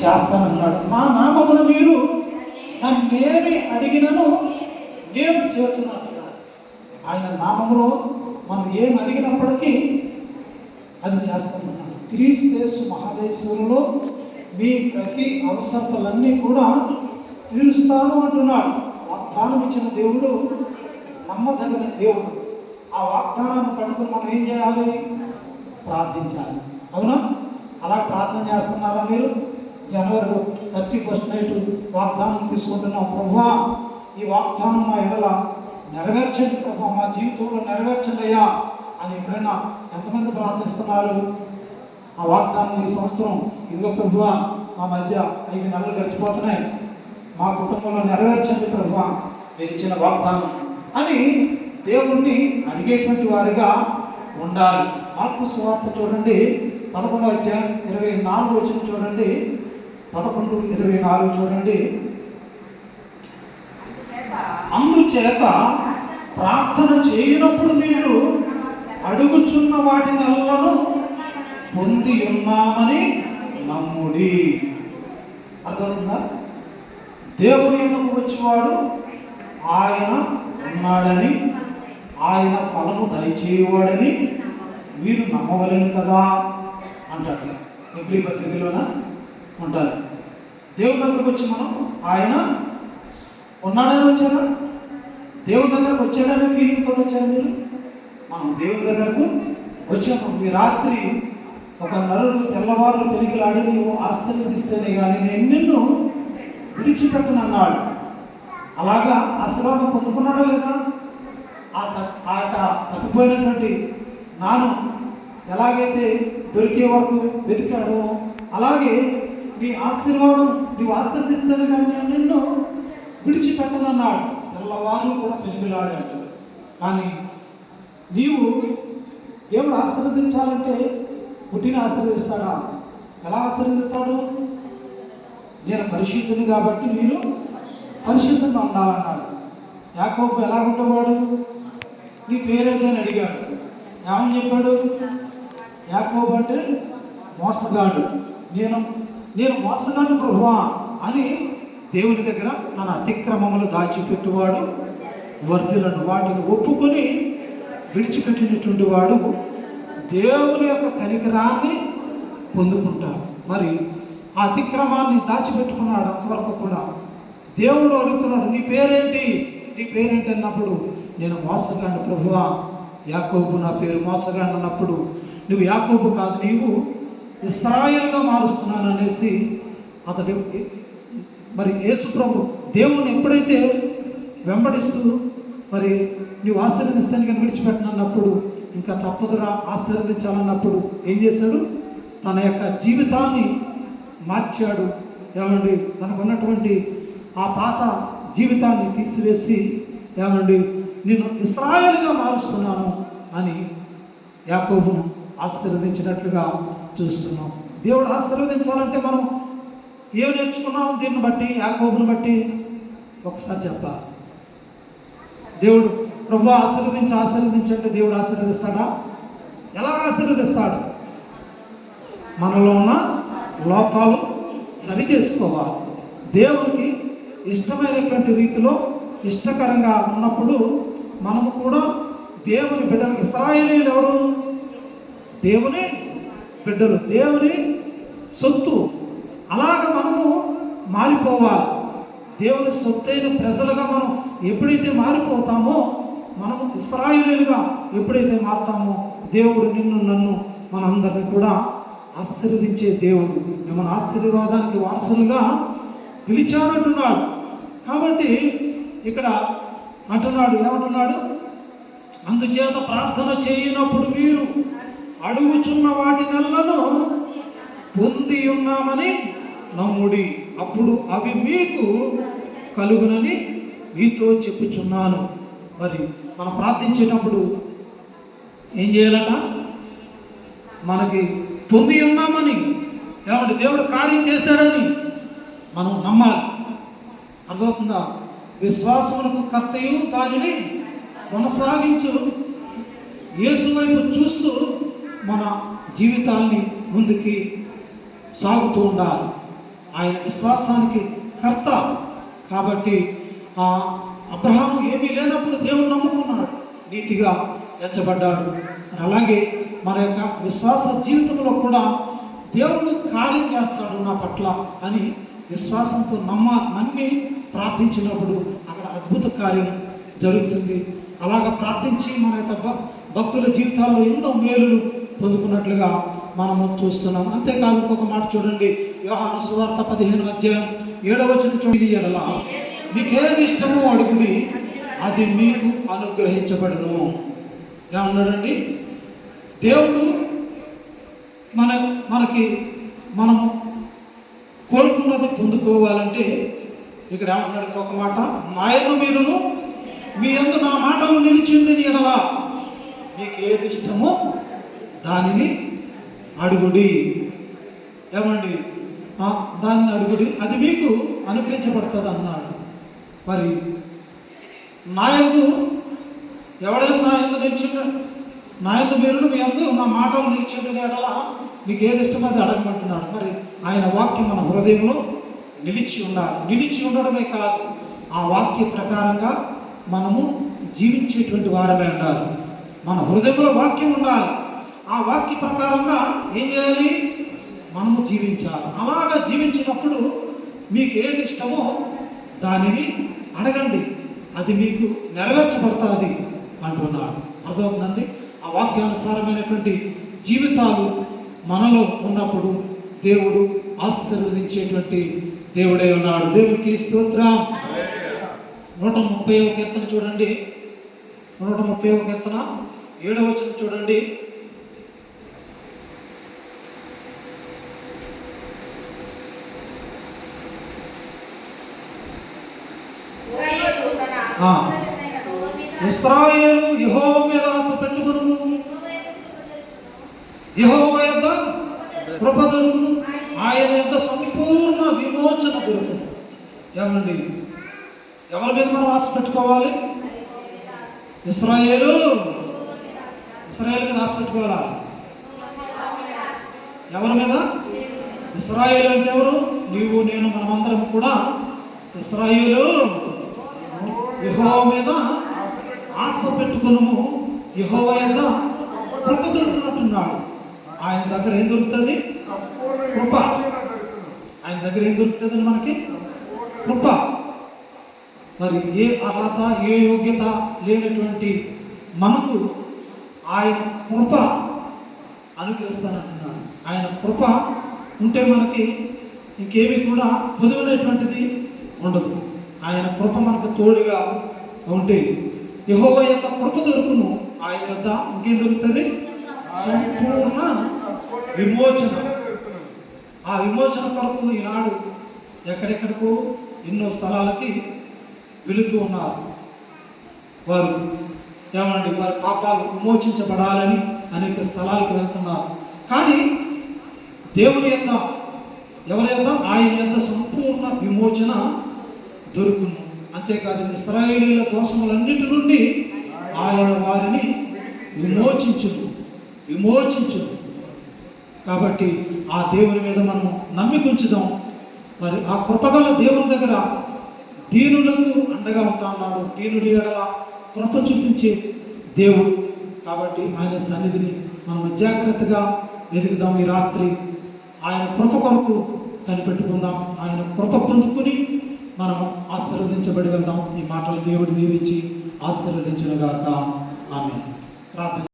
చేస్తానన్నాడు. నా నామమున మీరు నన్నేమి అడిగినను నేను చేస్తున్నాను. ఆయన నామములో మనం ఏం అడిగినప్పటికీ అది చేస్తామన్నాడు. క్రీస్తు మహాదేశంలో మీ ప్రతి అవసరతలన్నీ కూడా తీరుస్తాను అంటున్నాడు. వాగ్దానం ఇచ్చిన దేవుడు నమ్మదగిన దేవుడు. ఆ వాగ్దానాన్ని పట్టుకుని మనం ఏం చేయాలి? ప్రార్థించాలి. అవునా? అలా ప్రార్థన చేస్తున్నారా మీరు? జనవరి 31 నైట్ వాగ్దానం తీసుకుంటున్నాం. ప్రభువా, ఈ వాగ్దానం మా ఎడల నెరవేర్చండి ప్రభా, మా జీవితంలో నెరవేర్చండి అయ్యా అని ఎప్పుడైనా ఎంతమంది ప్రార్థిస్తున్నారు? ఆ వాగ్దానం ఈ సంవత్సరం ఇదిగో ప్రభువా, మా మధ్య 5 నెలలు గడిచిపోతున్నాయి, మా కుటుంబంలో నెరవేర్చండి ప్రభువా మీరు ఇచ్చిన వాగ్దానం అని దేవుణ్ణి అడిగేటువంటి వారిగా ఉండాలి. మార్కు సువార్త చూడండి 11వ అధ్యాయం 24 వచనం చూడండి. 11:24 చూడండి. అందుచేత ప్రార్థన చేయనప్పుడు మీరు అడుగుచున్న వాటినెల్లను పొంది ఉన్నామని నమ్ముడి. అర్థమవుతుందా? దేవుని ఎందుకు వచ్చేవాడు ఆయన ఉన్నాడని, ఆయన ఫలము దయచేయవాడని మీరు నమ్మవలను కదా అంటాడు. ఎబ్రీ పత్రికలోన ఉంటారు. దేవుని దగ్గరకు వచ్చి మనం ఆయన ఉన్నాడని వచ్చారా? దేవుని దగ్గరకు వచ్చాడని ఫీలింగ్తో వచ్చారు మీరు? మనం దేవుని దగ్గరకు వచ్చాము. ఈ రాత్రి ఒక నరుడు తెల్లవారు పెరిగిలాడి నువ్వు ఆశీర్వదిస్తేనే కానీ నేను నిన్ను విడిచిపెట్టనన్నాడు. అలాగా ఆశీర్వాదం పొందుకున్నాడా లేదా? ఆ యొక్క తప్పిపోయినటువంటి నాను ఎలాగైతే దొరికే వరకు వెతికాడో అలాగే నీ ఆశీర్వాదం నువ్వు ఆశీర్వదిస్తేనే కానీ నేను నిన్ను విడిచిపెట్టనన్నాడు. తెల్లవారు కూడా పెరిగిలాడాడు. కానీ నీవు దేవుడు ఆశీర్వదించాలంటే పుట్టిన ఆశీర్వదిస్తాడా? ఎలా ఆశీర్వదిస్తాడు? నేను పరిశుద్ధుని కాబట్టి మీరు పరిశుద్ధంగా ఉండాలన్నాడు. యాకోబు ఎలా ఉండేవాడు? నీ పేరేంటి అని అడిగాడు. ఏమని చెప్పాడు? యాకోబు అంటే మోసగాడు. నేను మోసగాడు ప్రభువా అని దేవుని దగ్గర తన అతిక్రమములు దాచిపెట్టువాడు వర్ధిలను. వాటిని ఒప్పుకొని విడిచిపెట్టినటువంటి వాడు దేవుని యొక్క కనికరాన్ని పొందుకుంటాడు. మరి ఆ అతిక్రమాన్ని దాచిపెట్టుకున్నాడు. అంతవరకు కూడా దేవుడు అడుగుతున్నాడు, నీ పేరేంటి? నీ పేరేంటి అన్నప్పుడు నేను మోసగాడు ప్రభువా, యాకోబు నా పేరు మోసగాడు అన్నప్పుడు నువ్వు యాకోబు కాదు, నీవు ఇశ్రాయేలుగా మారుస్తున్నాను అనేసి అతడు మరి యేసు ప్రభు దేవుని ఎప్పుడైతే వెంబడిస్తూ మరి నువ్వు ఆశీర్వదిస్తాను కానీ విడిచిపెట్టనన్నప్పుడు ఇంకా తప్పదురా ఆశీర్వదించాలన్నప్పుడు ఏం చేశాడు? తన యొక్క జీవితాన్ని మార్చాడు. ఏమండి, తనకున్నటువంటి ఆ పాత జీవితాన్ని తీసివేసి ఏమండి నేను ఇశ్రాయేలుగా మారుస్తున్నాను అని యాకోబును ఆశీర్వదించినట్లుగా చూస్తున్నాం. దేవుడు ఆశీర్వదించాలంటే మనం ఏం నేర్చుకున్నాం? దీన్ని బట్టి, యాకోబుని బట్టి ఒకసారి చెప్పాలి. దేవుడు ప్రభు ఆశీర్వదించంటే దేవుడు ఆశీర్వదిస్తాడా? ఎలా ఆశీర్వదిస్తాడు? మనలో ఉన్న లోపాలు సరి చేసుకోవాలి. దేవునికి ఇష్టమైనటువంటి రీతిలో ఇష్టకరంగా ఉన్నప్పుడు మనము కూడా దేవుని బిడ్డలు. ఇశ్రాయేలీయులు ఎవరు? దేవుని బిడ్డలు, దేవుని సొత్తు. అలాగ మనము మారిపోవాలి. దేవుని సొత్తైన ప్రజలుగా మనం ఎప్పుడైతే మారిపోతామో, మనము ఇశ్రాయేలీయులుగా ఎప్పుడైతే మారుతామో దేవుడు నిన్ను నన్ను మనందరినీ కూడా ఆశీర్వదించే దేవుడు. మన ఆశీర్వాదానికి వారసులుగా పిలిచానంటున్నాడు. కాబట్టి ఇక్కడ అంటున్నాడు, ఏమంటున్నాడు? అందుచేత ప్రార్థన చేయనప్పుడు మీరు అడుగుచున్న వాటినెల్లను పొంది ఉన్నామని నమ్ముడి, అప్పుడు అవి మీకు కలుగునని మీతో చెప్పుచున్నాను. మరి మనం ప్రార్థించేటప్పుడు ఏం చేయాలట? మనకి పొంది ఉన్నామని, ఏమంటే దేవుడు కార్యం చేశాడని మనం నమ్మాలి. అర్థమవుతుందా? విశ్వాసములకు కర్తయు దానిని కొనసాగించు యేసు వైపు చూస్తూ మన జీవితాన్ని ముందుకి సాగుతూ ఉండాలి. ఆయన విశ్వాసానికి కర్త. కాబట్టి అబ్రహాము ఏమీ లేనప్పుడు దేవుని నమ్ముకున్నాడు, నీతిగా ఎంచబడ్డాడు. అలాగే మన యొక్క విశ్వాస జీవితంలో కూడా దేవుడు కార్యం చేస్తాడు నా పట్ల అని విశ్వాసంతో నమ్మి ప్రార్థించినప్పుడు అక్కడ అద్భుత కార్యం జరుగుతుంది. అలాగ ప్రార్థించి మన యొక్క భక్తుల జీవితాల్లో ఎన్నో మేలులు పొందుకున్నట్లుగా మనము చూస్తున్నాం. అంతేకాదు ఇంకొక మాట చూడండి, యోహాను సువార్త 15:7 చూడండి, ఎడల మీకేది ఇష్టమో అడుగుడి అది మీకు అనుగ్రహించబడును. ఏమన్నాడండి? దేవుడు మనము కోరుకున్నది పొందుకోవాలంటే ఇక్కడ ఏమన్నాడు ఇంకొక మాట, నాయన మీరును మీ యందు నా మాటలు నిలిచింది ఎడల మీకు ఏది ఇష్టమో దానిని అడుగుడి. ఏమండి? దాన్ని అడుగుడి అది మీకు అనుగ్రహించబడుతుంది అన్నాడు. మరి నాయందు ఎవడైనా నాయందు నిలిచిండు, నాయందు మీరును మీ యందు నా మాటలు నిలిచిండు ఎడల మీకు ఏది ఇష్టమో అది అడగమంటున్నాడు. మరి ఆయన వాక్యం మన హృదయంలో నిలిచి ఉండాలి. నిలిచి ఉండడమే కాదు, ఆ వాక్య ప్రకారంగా మనము జీవించేటువంటి వారమే ఉండాలి. మన హృదయంలో వాక్యం ఉండాలి. ఆ వాక్య ప్రకారంగా ఏం చేయాలి? మనము జీవించాలి. అలాగా జీవించినప్పుడు మీకు ఏది ఇష్టమో దానిని అడగండి, అది మీకు నెరవేర్చబడుతుంది అంటున్నాడు. అర్థమవుతుందండి? ఆ వాక్యానుసారమైనటువంటి జీవితాలు మనలో ఉన్నప్పుడు దేవుడు ఆశీర్వదించేటువంటి దేవుడే ఉన్నాడు. దేవునికి స్తోత్రం. 130వ కీర్తన చూడండి, 130వ కీర్తన 7వ వచనం చూడండి. ఇశ్రాయేలు యెహోవా మీద ఆశ పెట్టుకొనుము, యెహోవా యొద్ద కృప దొరుకును, ఆయన యొద్ద సంపూర్ణ విమోచన దొరుకును. ఏమండి? ఎవరి మీద మనం ఆశ పెట్టుకోవాలి? ఇశ్రాయేలు మీద ఆశ పెట్టుకోవాలా? ఎవరి మీద? ఇశ్రాయేలు అంటే ఎవరు? నీవు నేను మనమందరం కూడా ఇశ్రాయేలు యెహోవా మీద ఆశ పెట్టుకును, యెహోవా యొద్ద కృప దొరుకుతున్నట్టున్నాడు. ఆయన దగ్గర ఏం దొరుకుతుంది? కృప. ఆయన దగ్గర ఏం దొరుకుతుంది మనకి? కృప. మరి ఏ అర్హత ఏ యోగ్యత లేనటువంటి మనకు ఆయన కృప అనుగ్రహిస్తానంటున్నాడు. ఆయన కృప ఉంటే మనకి ఇంకేమీ కూడా పొదువైనటువంటిది ఉండదు. ఆయన కృప మనకు తోడుగా ఉంటే యెహోవా యొక్క కృప దొరుకును, ఆయన వద్ద ఇంకేం దొరుకుతుంది? సంపూర్ణ విమోచన. ఆ విమోచన కొరకు ఈనాడు ఎక్కడెక్కడికో ఎన్నో స్థలాలకి వెళుతూ ఉన్నారు. వారు ఏమండి? వారి పాపాలు విమోచించబడాలని అనేక స్థలాలకు వెళ్తున్నారు. కానీ దేవుని యొక్క ఎవరి యొక్క? ఆయన యొక్క సంపూర్ణ విమోచన దొరుకును. అంతేకాదు ఇశ్రాయేలీయుల దోషములన్నిటి నుండి ఆయన వారిని విమోచించును. కాబట్టి ఆ దేవుని మీద మనం నమ్మికుంచుదాం. మరి ఆ కృపగల దేవుని దగ్గర దీనులకు అండగా ఉంటాడు. దీనుడి ఎడల కృప చూపించే దేవుడు. కాబట్టి ఆయన సన్నిధిని మనం జాగ్రత్తగా వెతుకుదాం. ఈ రాత్రి ఆయన కృప కొరకు కనిపెట్టుకుందాం. ఆయన కృప పొందుకుని మనము ఆశీర్వదించబడి వెళ్దాం. ఈ మాటలు దేవుడు దీవించి ఆశీర్వదించునుగాక. ఆమేన్. ప్రార్థన.